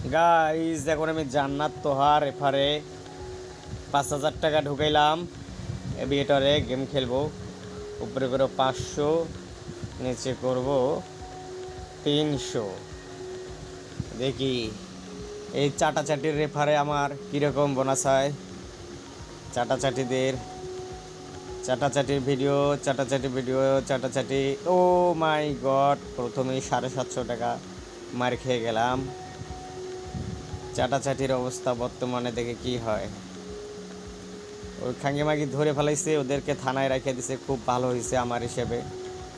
Guys এখন আমি জান্নাত তোহার এফারে 5,000 টাকা ঢুকাইলাম এভিয়েটরে গেম খেলবো। উপরে করে 500, নিচে করব 300। দেখি এই চাটাচাটির রেফারে আমার কীরকম বোনাস হয়। চাটাচাটিদের চাটাচাটির ভিডিও, চাটাচাটি। ও মাই গড, প্রথমেই 750 টাকা মার খেয়ে গেলাম। চাটাচাটির অবস্থা বর্তমানে দেখে কি হয়। ওই খাঙ্গি মাগি ধরে ফেলাইছে, ওদেরকে থানায় রেখে দিছে। খুব ভালো হয়েছে আমার হিসেবে,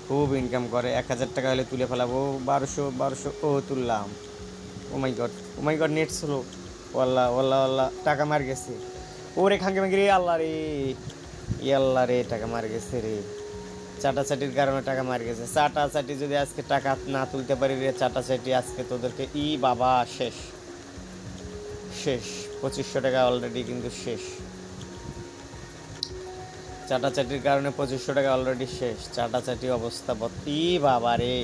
খুব ইনকাম করে। 1,000 টাকা হলে তুলে ফেলাবো। 1200 ও তুললাম। ও মাই গড নেট স্লো। ওয়াল্লা ওয়াল্লা ওয়াল্লা টাকা মার গেছে। ওরে খাঙ্গি মাগি রে, আল্লাহ রে, আল্লাহ রে, টাকা মার গেছে রে। চাটাচাটির কারণে টাকা মার গেছে। চাটাচাটি যদি আজকে টাকা না তুলতে পারি রে, চাটাচাটি আজকে তোদেরকে বাবা শেষ শেষ। 2500 টাকা অলরেডি কিন্তু শেষ। চাটাচাটির কারণে 2500 টাকা অলরেডি শেষ। চাটাচাটি অবস্থা বাবা রে,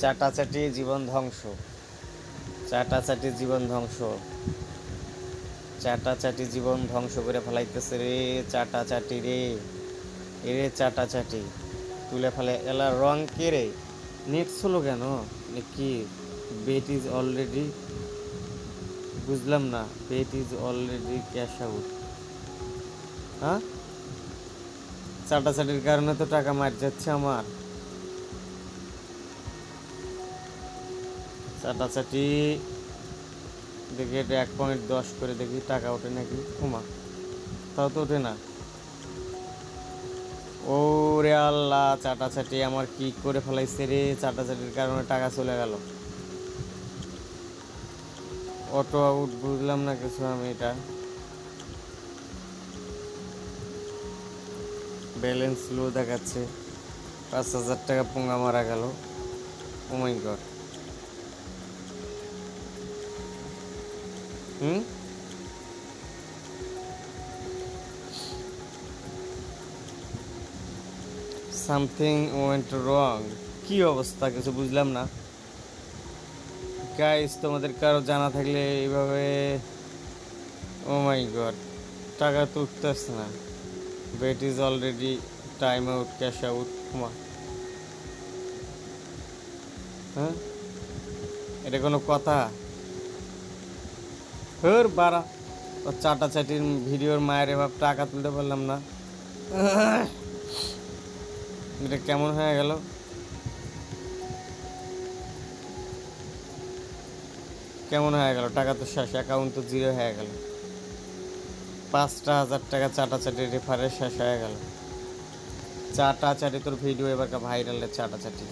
চাটাচাটি জীবন ধ্বংস। চাটাচাটি জীবন ধ্বংস। চাটাচাটি জীবন ধ্বংস করে ফেলাইতেছে রে চাটাচাটি রে। এরে চাটাচাটি তুলে ফেলে এলা রং কে রে। নেট ছিল কেন কি? বেট ইজ অলরেডি, বুঝলাম না। Bet is already cash out. হ্যাঁ, চাটাচাটির কারণে তো টাকা মার যাচ্ছে আমার। চাটাচাটি দেখি এটা 1.10 করে দেখি টাকা ওঠে নাকি। ওমা, তাও তো ওঠে না। ও রে আল্লাহ, চাটাচাটি আমার কি করে ফেলাইছে রে। চাটাচাটির কারণে টাকা চলে গেল। অটো আউট, বুঝলাম না কিছু আমি। এটা ব্যালেন্স লো দেখাচ্ছে। 5,000 টাকা পোঙা মারা গেল। ও মাই গড। সামথিং ওয়েন্ট রং। কি অবস্থা কিছু বুঝলাম না গাইস। তোমাদের কারো জানা থাকলে এইভাবে। ও মাই গড, টাকা তো উঠতেছে না। Bet is already time out, cash out. হ্যাঁ, এটা কোনো কথা? হর বাড়া, ও চাটাচাটির ভিডিওর মায়ের এবার টাকা তুলতে পারলাম না। এটা কেমন হয়ে গেল? কেমন হয়ে গেল? টাকা তো শেষ, অ্যাকাউন্ট তো 0 হয়ে গেল। 5,000 টাকা চাটাচাটির রেফারে শেষ হয়ে গেল। চাটাচাটি তোর ভিডিও এবার ভাইরালের চাটাচাটি।